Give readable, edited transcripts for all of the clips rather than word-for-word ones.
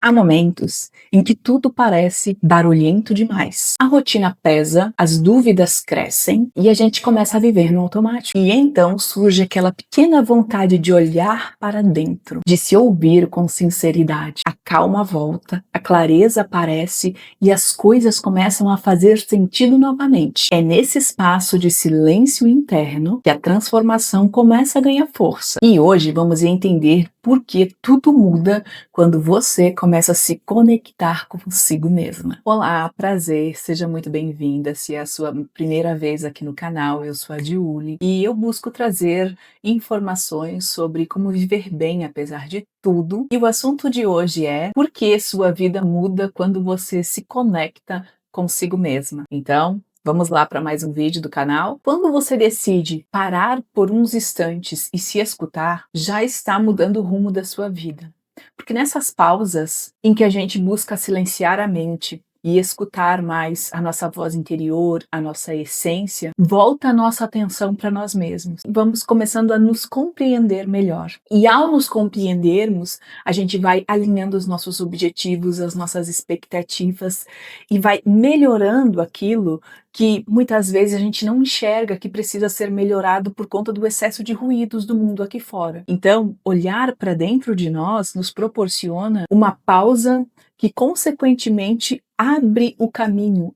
Há momentos em que tudo parece barulhento demais. A rotina pesa, as dúvidas crescem e a gente começa a viver no automático. E então surge aquela pequena vontade de olhar para dentro, de se ouvir com sinceridade. A calma volta, a clareza aparece e as coisas começam a fazer sentido novamente. É nesse espaço de silêncio interno que a transformação começa a ganhar força. E hoje vamos entender por que tudo muda quando você começa a se conectar consigo mesma. Olá, prazer, seja muito bem-vinda. Se é a sua primeira vez aqui no canal, eu sou a Diuli e eu busco trazer informações sobre como viver bem apesar de tudo. E o assunto de hoje é por que sua vida muda quando você se conecta consigo mesma. Então, vamos lá para mais um vídeo do canal. Quando você decide parar por uns instantes e se escutar, já está mudando o rumo da sua vida. Porque nessas pausas em que a gente busca silenciar a mente e escutar mais a nossa voz interior, a nossa essência, volta a nossa atenção para nós mesmos. Vamos começando a nos compreender melhor. E ao nos compreendermos, a gente vai alinhando os nossos objetivos, as nossas expectativas e vai melhorando aquilo que muitas vezes a gente não enxerga que precisa ser melhorado por conta do excesso de ruídos do mundo aqui fora. Então, olhar para dentro de nós nos proporciona uma pausa que, consequentemente, abre o caminho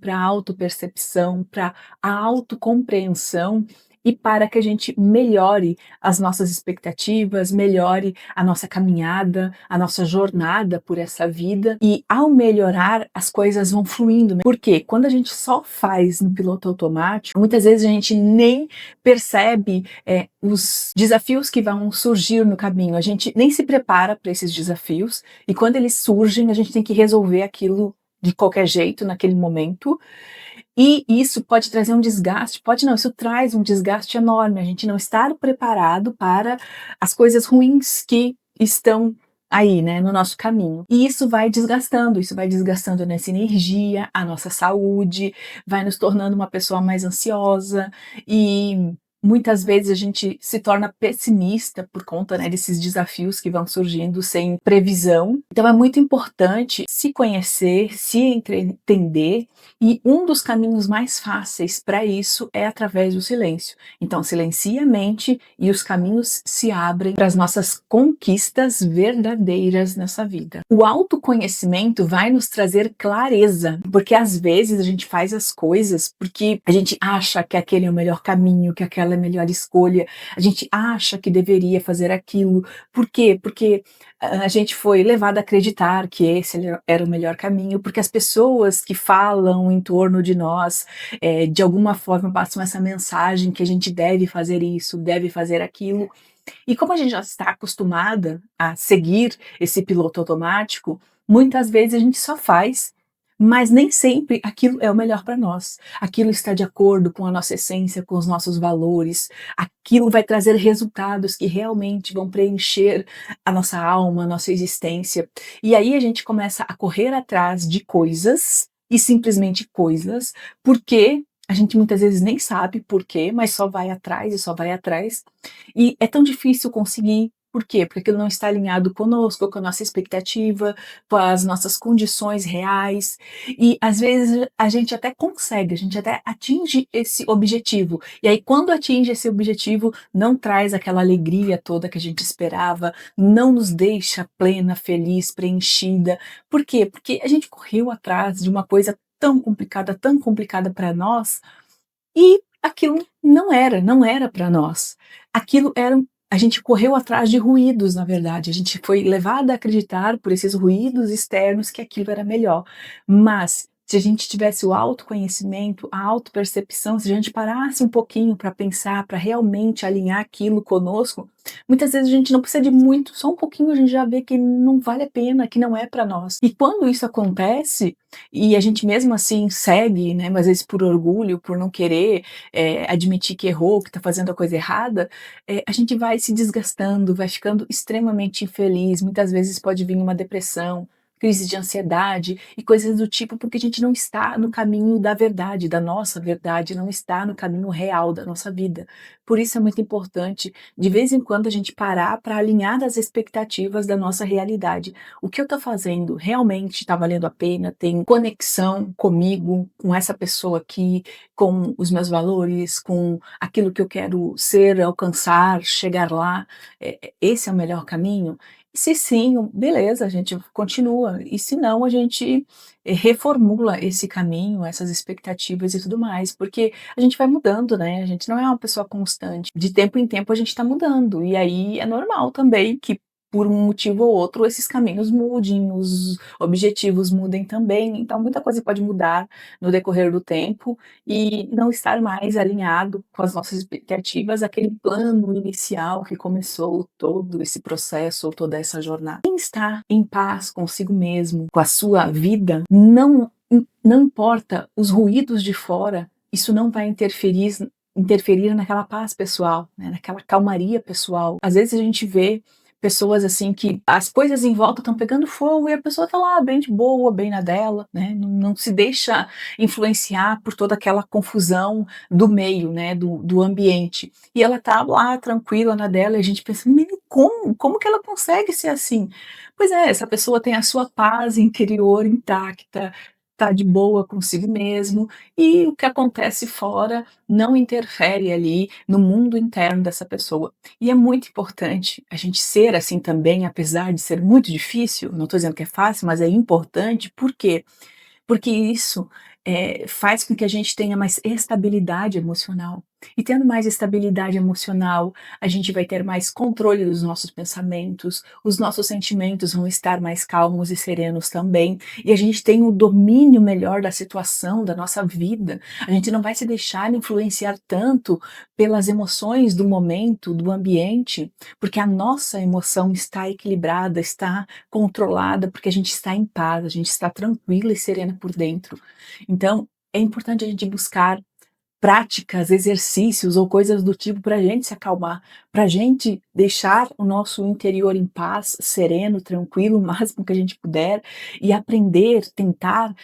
para a autopercepção, para a autocompreensão e para que a gente melhore as nossas expectativas, melhore a nossa caminhada, a nossa jornada por essa vida. E ao melhorar, as coisas vão fluindo. Porque quando a gente só faz no piloto automático, muitas vezes a gente nem percebe os desafios que vão surgir no caminho. A gente nem se prepara para esses desafios e quando eles surgem, a gente tem que resolver aquilo de qualquer jeito naquele momento. E isso pode trazer um desgaste, pode não, isso traz um desgaste enorme, a gente não estar preparado para as coisas ruins que estão aí, né, no nosso caminho. E isso vai desgastando a nossa energia, a nossa saúde, vai nos tornando uma pessoa mais ansiosa e muitas vezes a gente se torna pessimista por conta, né, desses desafios que vão surgindo sem previsão. Então é muito importante se conhecer, se entender e um dos caminhos mais fáceis para isso é através do silêncio. Então, silencie a mente e os caminhos se abrem para as nossas conquistas verdadeiras nessa vida. O autoconhecimento vai nos trazer clareza, porque às vezes a gente faz as coisas porque a gente acha que aquele é o melhor caminho, que aquela é a melhor escolha, a gente acha que deveria fazer aquilo. Por quê? Porque a gente foi levado a acreditar que esse era o melhor caminho, porque as pessoas que falam em torno de nós, de alguma forma passam essa mensagem que a gente deve fazer isso, deve fazer aquilo. E como a gente já está acostumada a seguir esse piloto automático, muitas vezes a gente só faz, mas nem sempre aquilo é o melhor para nós. Aquilo está de acordo com a nossa essência, com os nossos valores. Aquilo vai trazer resultados que realmente vão preencher a nossa alma, a nossa existência. E aí a gente começa a correr atrás de coisas e simplesmente coisas, porque a gente muitas vezes nem sabe por quê, mas só vai atrás e só vai atrás. E é tão difícil conseguir. Por quê? Porque aquilo não está alinhado conosco, com a nossa expectativa, com as nossas condições reais. E às vezes a gente até consegue, a gente até atinge esse objetivo. E aí, quando atinge esse objetivo, não traz aquela alegria toda que a gente esperava, não nos deixa plena, feliz, preenchida. Por quê? Porque a gente correu atrás de uma coisa tão complicada para nós e aquilo não era para nós. Aquilo era a gente correu atrás de ruídos, na verdade, a gente foi levada a acreditar por esses ruídos externos que aquilo era melhor. Mas se a gente tivesse o autoconhecimento, a autopercepção, se a gente parasse um pouquinho para pensar, para realmente alinhar aquilo conosco, muitas vezes a gente não precisa de muito, só um pouquinho a gente já vê que não vale a pena, que não é para nós. E quando isso acontece, e a gente mesmo assim segue, né, mas às vezes por orgulho, por não querer admitir que errou, que está fazendo a coisa errada, a gente vai se desgastando, vai ficando extremamente infeliz, muitas vezes pode vir uma depressão, crises de ansiedade e coisas do tipo, porque a gente não está no caminho da verdade, da nossa verdade, não está no caminho real da nossa vida. Por isso é muito importante, de vez em quando, a gente parar para alinhar as expectativas da nossa realidade. O que eu estou fazendo realmente está valendo a pena? Tem conexão comigo, com essa pessoa aqui, com os meus valores, com aquilo que eu quero ser, alcançar, chegar lá? Esse é o melhor caminho? E se sim, beleza, a gente continua, e se não, a gente reformula esse caminho, essas expectativas e tudo mais, porque a gente vai mudando, né, a gente não é uma pessoa constante, de tempo em tempo a gente está mudando, e aí é normal também que por um motivo ou outro esses caminhos mudem, os objetivos mudem também, então muita coisa pode mudar no decorrer do tempo, e não estar mais alinhado com as nossas expectativas, aquele plano inicial que começou todo esse processo ou toda essa jornada. Quem está em paz consigo mesmo, com a sua vida, não importa os ruídos de fora, isso não vai interferir naquela paz pessoal, né, naquela calmaria pessoal. Às vezes a gente vê pessoas assim que as coisas em volta estão pegando fogo e a pessoa tá lá bem de boa, bem na dela, né, não se deixa influenciar por toda aquela confusão do meio, né, do ambiente. E ela tá lá tranquila na dela e a gente pensa: "Menino, como que ela consegue ser assim?". Pois é, essa pessoa tem a sua paz interior intacta, tá de boa consigo mesmo, e o que acontece fora não interfere ali no mundo interno dessa pessoa. E é muito importante a gente ser assim também, apesar de ser muito difícil, não estou dizendo que é fácil, mas é importante, por quê? Porque isso, faz com que a gente tenha mais estabilidade emocional. E tendo mais estabilidade emocional, a gente vai ter mais controle dos nossos pensamentos, os nossos sentimentos vão estar mais calmos e serenos também, e a gente tem o domínio melhor da situação, da nossa vida. A gente não vai se deixar influenciar tanto pelas emoções do momento, do ambiente, porque a nossa emoção está equilibrada, está controlada, porque a gente está em paz, a gente está tranquila e serena por dentro. Então, é importante a gente buscar práticas, exercícios ou coisas do tipo para a gente se acalmar, para a gente deixar o nosso interior em paz, sereno, tranquilo, o máximo que a gente puder, e aprender, tentar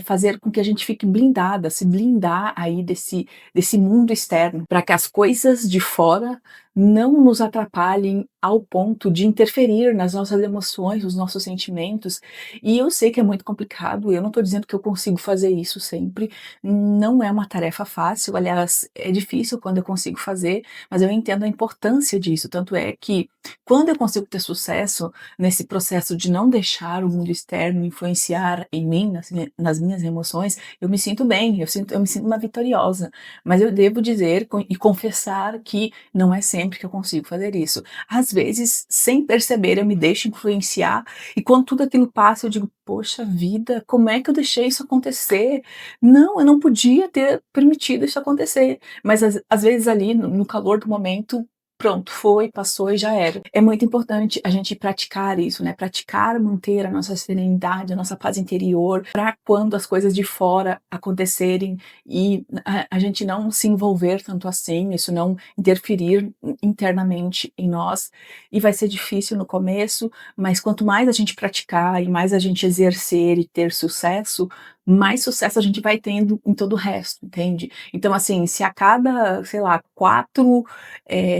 fazer com que a gente fique blindada, se blindar aí desse mundo externo, para que as coisas de fora não nos atrapalhem ao ponto de interferir nas nossas emoções, nos nossos sentimentos. E eu sei que é muito complicado, eu não estou dizendo que eu consigo fazer isso sempre, não é uma tarefa fácil, aliás, é difícil quando eu consigo fazer, mas eu entendo a importância disso. Tanto é que, quando eu consigo ter sucesso nesse processo de não deixar o mundo externo influenciar em mim, nas minhas emoções, eu me sinto bem, eu me sinto uma vitoriosa. Mas eu devo dizer e confessar que não é sempre que eu consigo fazer isso. Às vezes, sem perceber, eu me deixo influenciar, e quando tudo aquilo passa, eu digo: poxa vida, como é que eu deixei isso acontecer? Não, eu não podia ter permitido isso acontecer, mas às vezes ali no calor do momento, pronto, foi, passou e já era. É muito importante a gente praticar isso, né, praticar manter a nossa serenidade, a nossa paz interior, para quando as coisas de fora acontecerem e a gente não se envolver tanto assim, isso não interferir internamente em nós, e vai ser difícil no começo, mas quanto mais a gente praticar e mais a gente exercer e ter sucesso, mais sucesso a gente vai tendo em todo o resto, entende? Então, assim, se a cada, sei lá, 4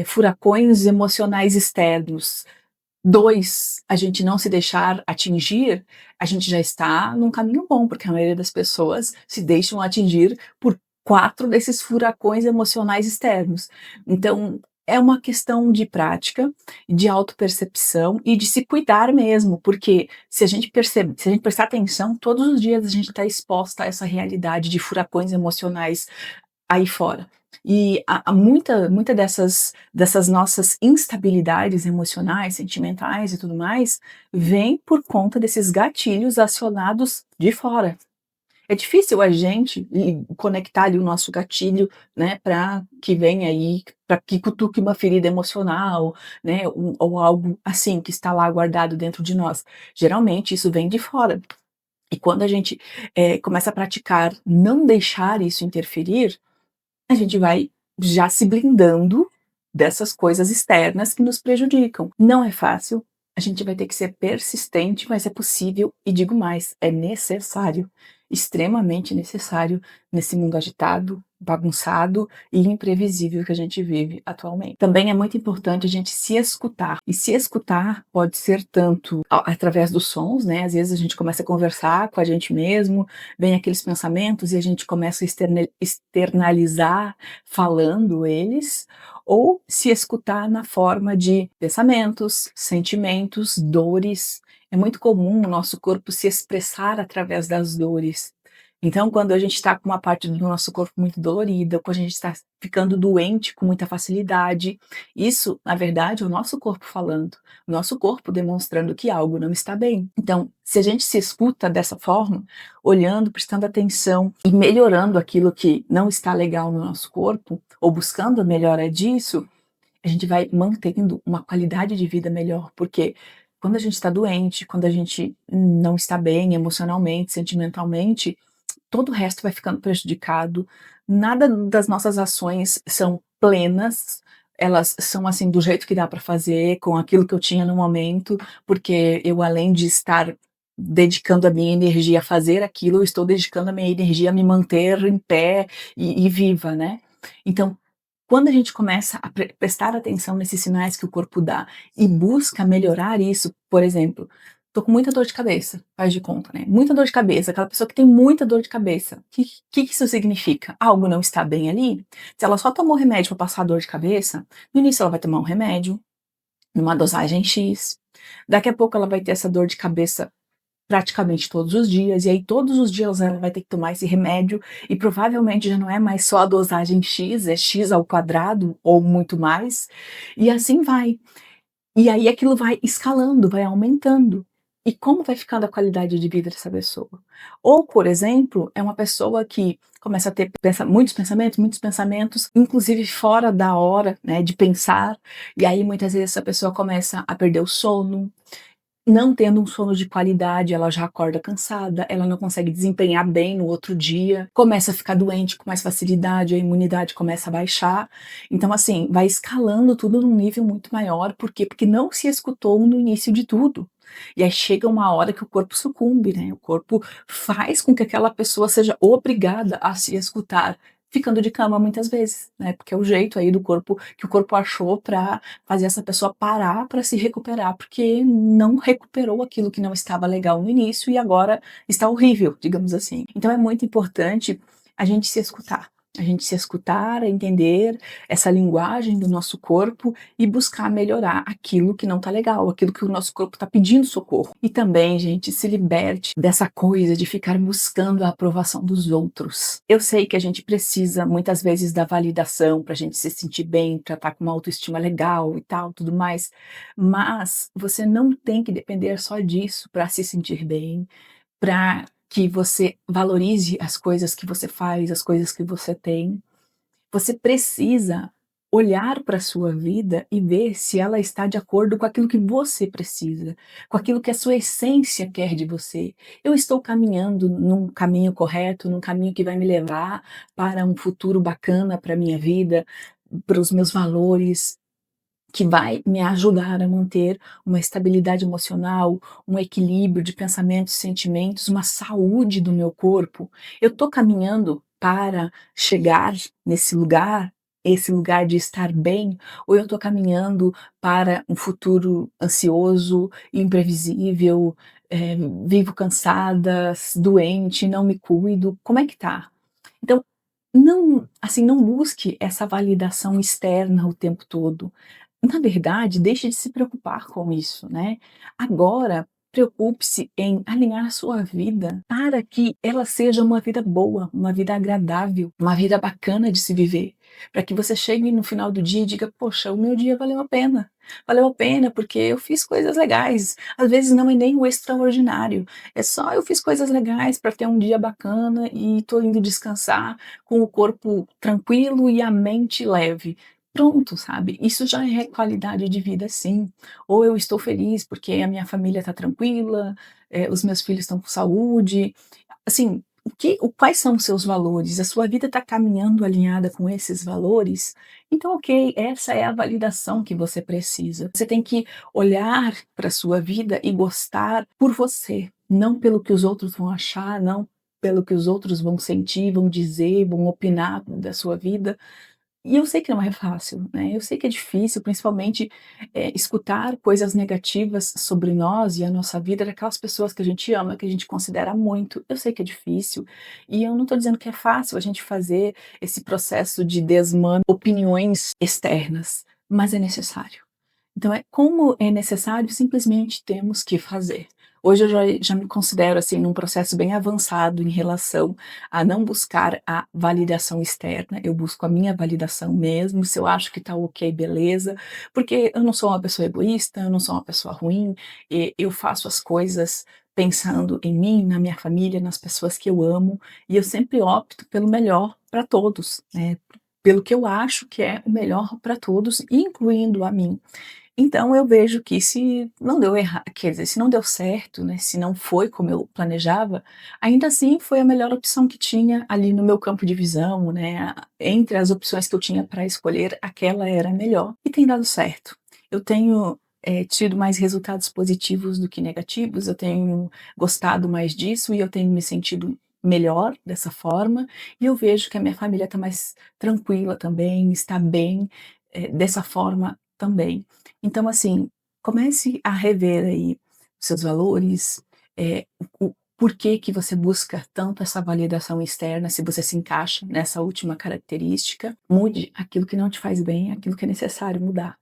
furacões emocionais externos, 2 a gente não se deixar atingir, a gente já está num caminho bom, porque a maioria das pessoas se deixam atingir por 4 desses furacões emocionais externos. Então, é uma questão de prática, de autopercepção e de se cuidar mesmo, porque se a gente prestar atenção, todos os dias a gente está exposta a essa realidade de furacões emocionais aí fora. E há muita dessas nossas instabilidades emocionais, sentimentais e tudo mais, vem por conta desses gatilhos acionados de fora. É difícil a gente conectar ali o nosso gatilho, né, para que venha aí, para que cutuque uma ferida emocional, né, ou algo assim que está lá guardado dentro de nós. Geralmente isso vem de fora. E quando a gente começa a praticar não deixar isso interferir, a gente vai já se blindando dessas coisas externas que nos prejudicam. Não é fácil, A gente vai ter que ser persistente, mas é possível e digo mais, é necessário, extremamente necessário nesse mundo agitado, bagunçado e imprevisível que a gente vive atualmente. Também é muito importante a gente se escutar, e se escutar pode ser tanto através dos sons, né, às vezes a gente começa a conversar com a gente mesmo, vem aqueles pensamentos e a gente começa a externalizar falando eles, ou se escutar na forma de pensamentos, sentimentos, dores. É muito comum o nosso corpo se expressar através das dores. Então, quando a gente está com uma parte do nosso corpo muito dolorida, quando a gente está ficando doente com muita facilidade, isso, na verdade, é o nosso corpo falando, o nosso corpo demonstrando que algo não está bem. Então, se a gente se escuta dessa forma, olhando, prestando atenção e melhorando aquilo que não está legal no nosso corpo, ou buscando a melhora disso, a gente vai mantendo uma qualidade de vida melhor, porque quando a gente está doente, quando a gente não está bem emocionalmente, sentimentalmente, todo o resto vai ficando prejudicado. Nada das nossas ações são plenas, elas são assim do jeito que dá para fazer, com aquilo que eu tinha no momento, porque eu, além de estar dedicando a minha energia a fazer aquilo, eu estou dedicando a minha energia a me manter em pé e viva, né. Então, quando a gente começa a prestar atenção nesses sinais que o corpo dá e busca melhorar isso, por exemplo, tô com muita dor de cabeça, faz de conta, né, muita dor de cabeça, aquela pessoa que tem muita dor de cabeça, que isso significa? Algo não está bem ali? Se ela só tomou remédio para passar a dor de cabeça, no início ela vai tomar um remédio, numa dosagem X, daqui a pouco ela vai ter essa dor de cabeça praticamente todos os dias, e aí todos os dias ela vai ter que tomar esse remédio, e provavelmente já não é mais só a dosagem X, é X ao quadrado ou muito mais, e assim vai. E aí aquilo vai escalando, vai aumentando. E como vai ficando a qualidade de vida dessa pessoa? Ou, por exemplo, é uma pessoa que começa a ter muitos pensamentos, inclusive fora da hora, né, de pensar, e aí muitas vezes essa pessoa começa a perder o sono, não tendo um sono de qualidade, ela já acorda cansada, ela não consegue desempenhar bem no outro dia, começa a ficar doente com mais facilidade, a imunidade começa a baixar. Então, assim, vai escalando tudo num nível muito maior, por quê? Porque não se escutou no início de tudo. E aí chega uma hora que o corpo sucumbe, né? O corpo faz com que aquela pessoa seja obrigada a se escutar, ficando de cama muitas vezes, né? Porque é o jeito aí do corpo que o corpo achou para fazer essa pessoa parar para se recuperar, porque não recuperou aquilo que não estava legal no início e agora está horrível, digamos assim. Então é muito importante a gente se escutar. A gente se escutar, entender essa linguagem do nosso corpo e buscar melhorar aquilo que não tá legal, aquilo que o nosso corpo está pedindo socorro. E também, gente, se liberte dessa coisa de ficar buscando a aprovação dos outros. Eu sei que a gente precisa muitas vezes da validação para a gente se sentir bem, para estar com uma autoestima legal e tal, tudo mais, mas você não tem que depender só disso para se sentir bem, para que você valorize as coisas que você faz, as coisas que você tem. Você precisa olhar para a sua vida e ver se ela está de acordo com aquilo que você precisa, com aquilo que a sua essência quer de você. Eu estou caminhando num caminho correto, num caminho que vai me levar para um futuro bacana para a minha vida, para os meus valores, que vai me ajudar a manter uma estabilidade emocional, um equilíbrio de pensamentos e sentimentos, uma saúde do meu corpo. Eu estou caminhando para chegar nesse lugar, esse lugar de estar bem, ou eu estou caminhando para um futuro ansioso, imprevisível, vivo cansada, doente, não me cuido, como é que tá? Então, não, assim, não busque essa validação externa o tempo todo. Na verdade, deixe de se preocupar com isso, né. Agora, preocupe-se em alinhar a sua vida para que ela seja uma vida boa, uma vida agradável, uma vida bacana de se viver, para que você chegue no final do dia e diga: "Poxa, o meu dia valeu a pena. Valeu a pena porque eu fiz coisas legais". Às vezes não é nem o extraordinário, é só eu fiz coisas legais para ter um dia bacana e estou indo descansar com o corpo tranquilo e a mente leve. Pronto, sabe, isso já é qualidade de vida sim. Ou eu estou feliz porque a minha família está tranquila, os meus filhos estão com saúde, assim, quais são os seus valores? A sua vida está caminhando alinhada com esses valores? Então, ok, essa é a validação que você precisa. Você tem que olhar para a sua vida e gostar por você, não pelo que os outros vão achar, não pelo que os outros vão sentir, vão dizer, vão opinar da sua vida. E eu sei que não é fácil, né, eu sei que é difícil, principalmente, escutar coisas negativas sobre nós e a nossa vida daquelas pessoas que a gente ama, que a gente considera muito. Eu sei que é difícil, e eu não estou dizendo que é fácil a gente fazer esse processo de desmame opiniões externas, mas é necessário. Então como é necessário, simplesmente temos que fazer. Hoje eu já me considero, assim, num processo bem avançado em relação a não buscar a validação externa, eu busco a minha validação mesmo, se eu acho que tá ok, beleza, porque eu não sou uma pessoa egoísta, eu não sou uma pessoa ruim, eu faço as coisas pensando em mim, na minha família, nas pessoas que eu amo, e eu sempre opto pelo melhor para todos, né, pelo que eu acho que é o melhor para todos, incluindo a mim. Então eu vejo que se não deu errado, quer dizer, se não deu certo, né, se não foi como eu planejava, ainda assim foi a melhor opção que tinha ali no meu campo de visão, né, entre as opções que eu tinha para escolher, aquela era a melhor e tem dado certo. Eu tenho, tido mais resultados positivos do que negativos, eu tenho gostado mais disso e eu tenho me sentido melhor dessa forma, e eu vejo que a minha família está mais tranquila também, está bem, dessa forma também. Então, assim, comece a rever aí os seus valores, o porquê que você busca tanto essa validação externa, se você se encaixa nessa última característica. Mude aquilo que não te faz bem, aquilo que é necessário mudar.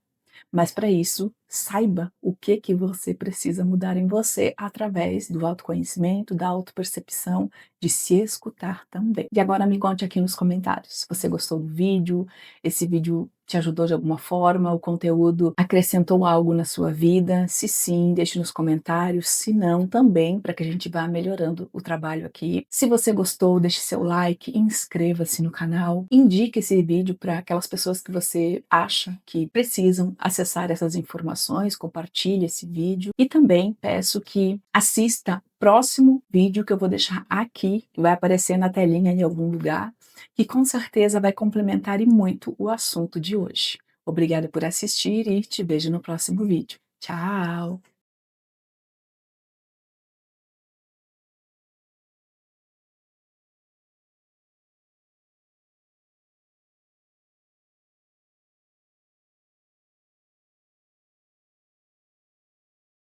Mas para isso, saiba o que você precisa mudar em você através do autoconhecimento, da autopercepção, de se escutar também. E agora me conte aqui nos comentários, se você gostou do vídeo, esse vídeo te ajudou de alguma forma, o conteúdo acrescentou algo na sua vida? Se sim, deixe nos comentários, se não, também, para que a gente vá melhorando o trabalho aqui. Se você gostou, deixe seu like, inscreva-se no canal, indique esse vídeo para aquelas pessoas que você acha que precisam acessar essas informações, compartilhe esse vídeo e também peço que assista o próximo vídeo que eu vou deixar aqui, que vai aparecer na telinha em algum lugar, que com certeza vai complementar e muito o assunto de hoje. Obrigada por assistir e te vejo no próximo vídeo. Tchau!